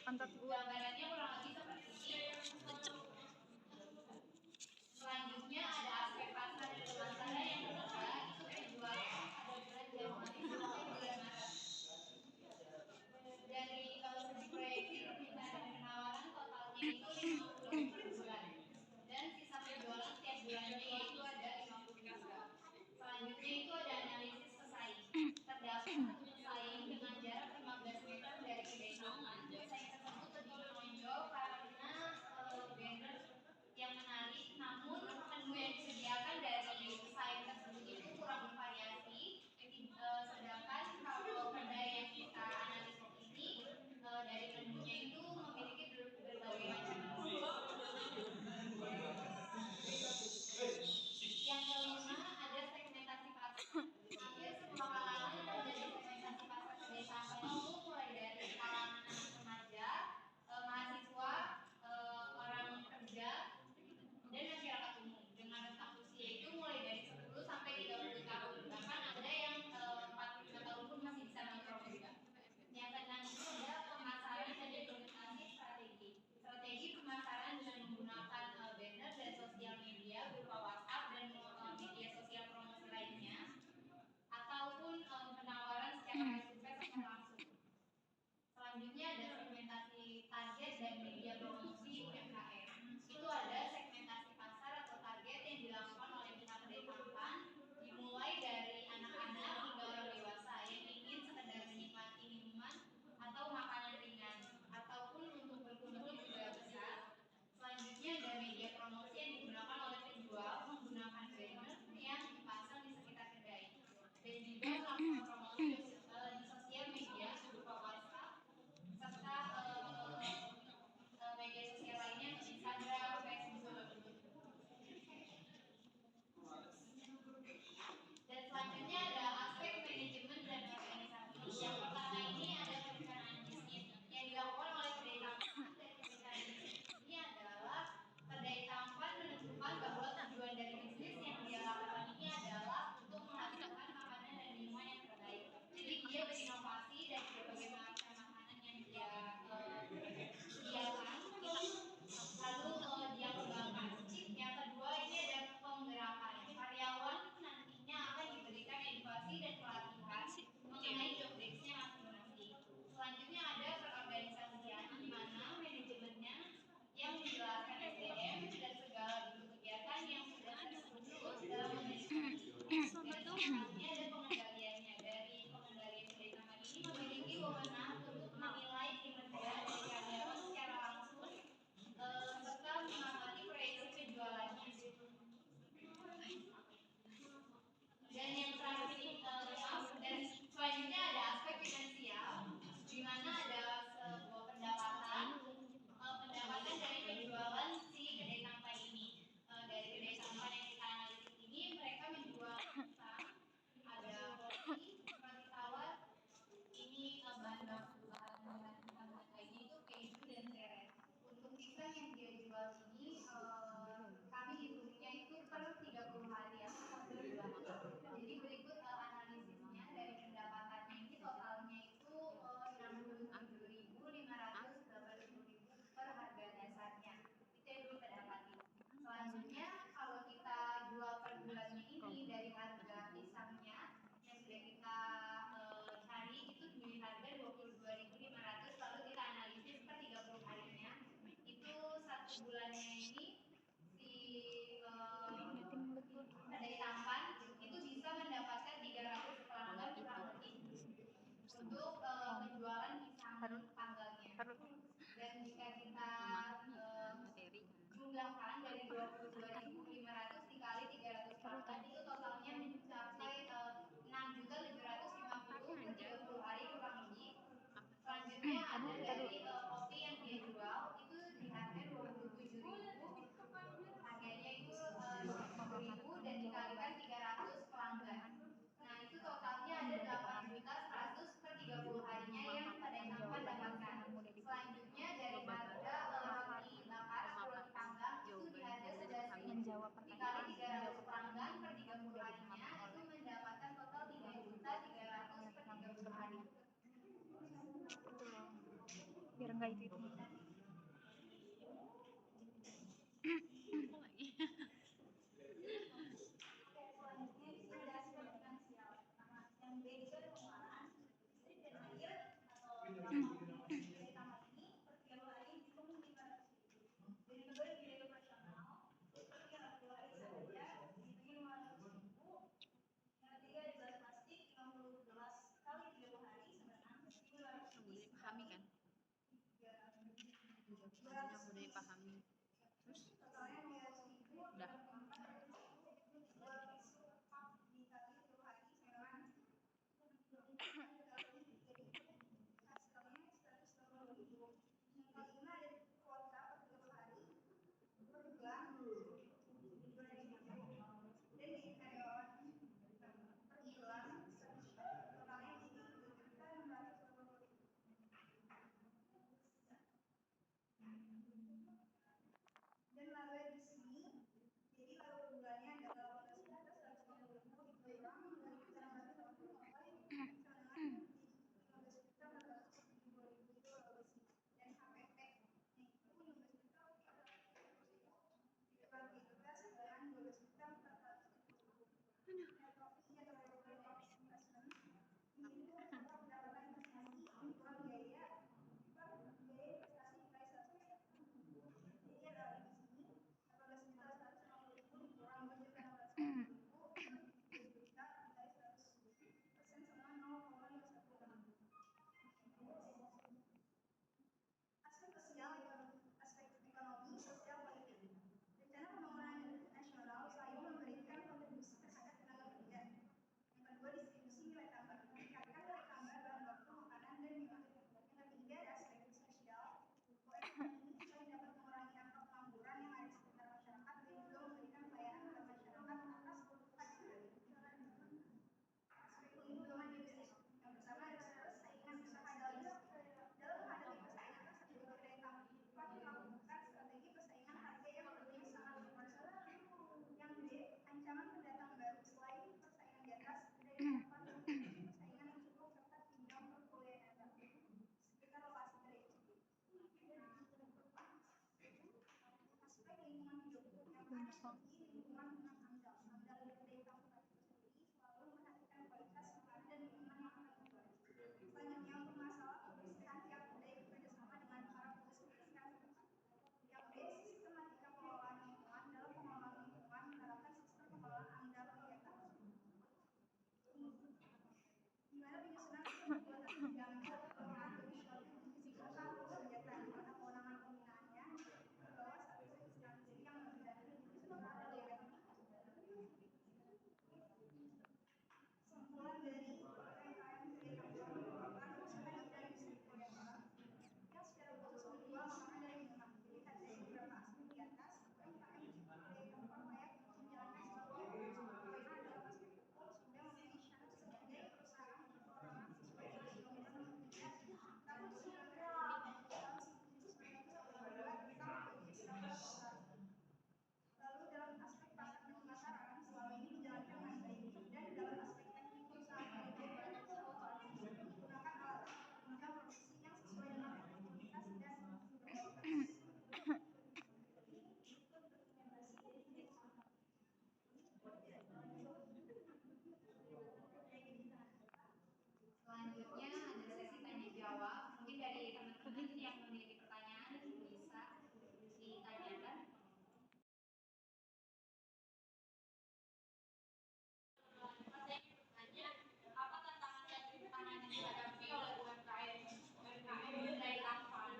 Pantat gue. Gambarannya kurang lebih seperti ini. Selanjutnya ada aspek pasar dan pemasaran yang ketiga itu penjualan pada bulan Januari sampai bulan Maret. Dari segi proyeksi permintaan dan penawaran totalnya itu 50 per bulan dan sisa penjualan setiap bulannya yaitu ada 50 juga. Selanjutnya itu ada analisis pesaing. Terdapat satu pesaing dengan jarak 15 meter dari kedai taman. Pesaing tersebut lebih menonjol karena banner yang menarik, namun menu yang disediakan dari pesaing tersebut itu kurang bervariasi. Sedangkan kalau kedai yang kita analisis ini dari menunya itu memiliki berbagai macam menu. Yang kelima ada segmentasi pasar. Hampir semua kalangan terjadi segmentasi pasar kedai taman itu mulai dari kalangan anak remaja, mahasiswa, orang kerja, dan masyarakat umum dengan rentang usia itu mulai dari 10 sampai 30 tahun, bahkan ada yang 45 tahun pun masih bisa nongkrong juga. Yang keenam itu ada pemasaran dan implementasi strategi. Strategi pemasaran dengan menggunakan banner dan sosial media berupa WhatsApp dan media sosial promosi lainnya, ataupun penawaran secara face-to-face atau langsung. Selanjutnya ada segmentasi target dan media promosi UMKM. Itu ada segmentasi pasar atau target yang dilakukan oleh pihak kedai tampan, dimulai dari anak-anak hingga orang dewasa yang ingin sekedar menikmati minuman atau makanan ringan, ataupun untuk berkumpul juga bisa. Selanjutnya ada media promosi yang digunakan oleh penjual menggunakan banner yang dipasang di sekitar kedai, dan juga melakukan promosi di sosial media berupa WhatsApp serta media sosial lainnya seperti Instagram, Facebook. Dan selanjutnya ada aspek manajemen dan organisasi. Yang pertama ini ada perencanaan bisnis yang dilakukan oleh kedai tampan, dan perencanaan bisnis ini adalah kedai tampan menentukan bahwa tujuan dari bisnis yang dia lakukan ini adalah untuk menghasilkan makanan dan minuman yang terbaik. Jadi dia berinovasi dari berbagai macam makanan yang dia sediakan, lalu dia kembangkan. Yang kedua ini ada penggerakan. Karyawan nantinya akan diberikan edukasi dan pelatihan mengenai job desk-nya masing-masing. Selanjutnya ada perorganisasian, di mana manajemennya yang menjelaskan SDM dan segala bentuk kegiatan yang sudah terstruktur dalam organisasi. Dan selanjutnya ada pengendaliannya. Dari pengendalian kedai taman ini memiliki wewenang untuk menilai kinerja dari karyawan secara langsung serta mengamati proyeksi penjualannya. Dan yang terakhir dan selanjutnya ada aspek finansial, di mana ada sebuah pendapatan dari penjualan si kedai tampan ini. Dari kedai tampan yang kita analisis ini, mereka menjual ada kopi, roti tawar, ini bahan baku lainnya itu keju dan serai. Untuk pisang yang dia jual ini kami hitungnya itu per 30 hari atau per bulan. Jadi berikut analisisnya dari pendapatannya ini totalnya itu 67.580.000 per harga dasarnya. Itu yang kita dapati. Selanjutnya kalau kita jual per bulannya ini dari harga pisangnya yang sudah kita cari itu di harga 22.500, lalu kita analisis per 30 harinya, itu satu bulannya ini si kedai tampan itu bisa mendapatkan 300 pelanggan kurang lebih untuk penjualan pisang panggalnya. Dan jika kita jumlahkan dari 22.500 dikali 300 pelanggan itu totalnya mencapai 6.750.000 per 30 hari kurang lebih. Selanjutnya ada dari kopi yang dia jual itu di harga 27.000, harganya itu 27.000 dan dikalikan 300 pelanggan. Nah itu totalnya ada 8.100 per 30 harinya yang kedai tampan dapatkan. Selanjutnya dari harga roti bakar atau roti panggang itu biar enggak itu. Selanjutnya ada sesi tanya jawab. Mungkin dari teman-teman yang memiliki pertanyaan bisa ditanyakan. Apa tantangan dan rintangan yang dihadapi oleh UMKM dari Tampan?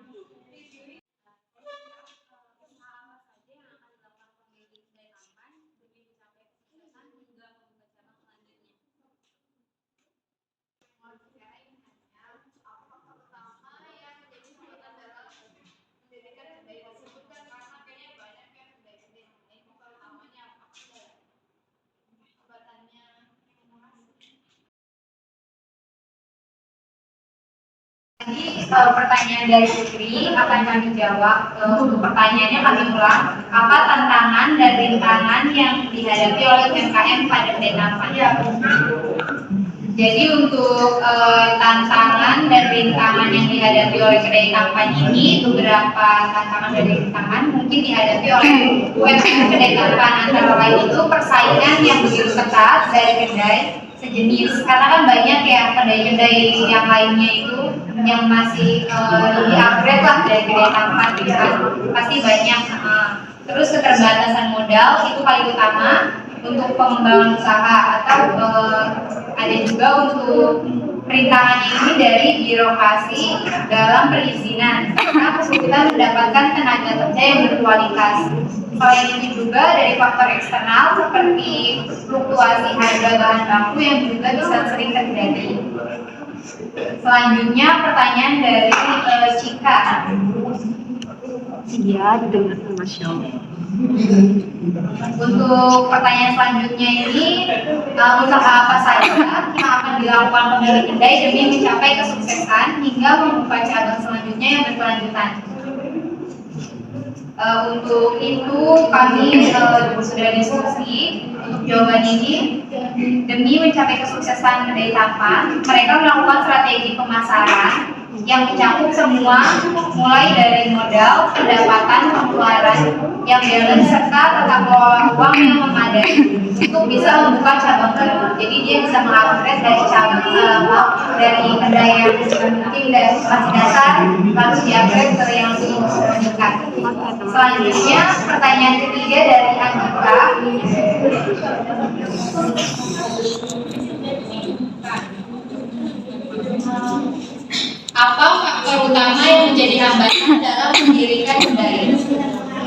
Apa saja yang akan dilakukan pemilik dari Tampan demi mencapai kesuksesan hingga membuka cabang selanjutnya? Faktor utama yang menjadi hambatan dalam mendirikan kedai tersebut kan karena kayaknya banyak kan kedai-kedai. Ini faktor utamanya apa saja? Hambatannya. Jadi pertanyaan dari Putri akan kami jawab. Untuk pertanyaannya kami ulang. Apa tantangan dan rintangan yang dihadapi oleh UMKM pada kedai Tampan? Jadi untuk tantangan dan rintangan yang dihadapi oleh kedai tampan ini, beberapa tantangan dan rintangan mungkin dihadapi oleh UMKM kedai tampan, antara lain itu persaingan yang begitu ketat dari kedai sejenis, karena kan banyak ya kedai-kedai yang lainnya itu yang masih lebih upgrade lah dari kedai tampan gitu kan, pasti banyak. Terus keterbatasan modal itu paling utama untuk pengembangan usaha, atau ada juga untuk rintangannya ini dari birokrasi dalam perizinan, karena kesulitan mendapatkan tenaga kerja yang berkualitas. Selain itu juga dari faktor eksternal seperti fluktuasi harga bahan baku yang juga bisa sering terjadi. Selanjutnya pertanyaan dari Cika. Iya, didengar Masya Allah. Untuk pertanyaan selanjutnya ini, usaha apa saja yang akan dilakukan pemilik kedai demi mencapai kesuksesan hingga membuka cabang selanjutnya yang berkelanjutan? Untuk itu kami sudah diskusi. Untuk jawaban ini, demi mencapai kesuksesan kedai tampan, mereka melakukan strategi pemasaran yang mencakup semua, mulai dari modal, pendapatan, pengeluaran yang balance, serta tata kelola uang yang memadai untuk bisa membuka cabang baru. Jadi dia bisa mengupgrade dari cabang dari kedai yang mungkin masih dasar, lalu diupgrade ke yang lebih meningkat. Selanjutnya pertanyaan ketiga dari Andika. Apa faktor utama yang menjadi hambatan dalam mendirikan kedai?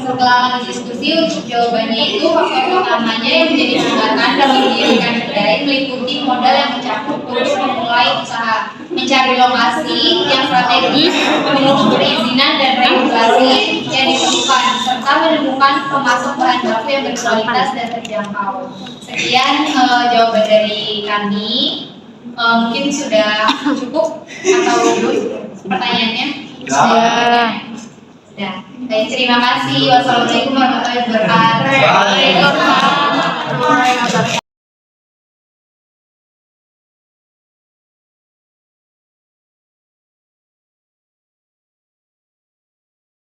Setelah diskusi, untuk jawabannya itu faktor utamanya yang menjadi hambatan dalam mendirikan kedai meliputi modal yang mencakup untuk memulai usaha, mencari lokasi yang strategis, menunggu perizinan dan regulasi yang diperlukan, serta menemukan pemasok bahan baku yang berkualitas dan terjangkau. Sekian jawaban dari kami. Mungkin sudah cukup atau pertanyaannya? Sudah. Baik, terima kasih. Wassalamualaikum warahmatullahi wabarakatuh. Waalaikumsalam.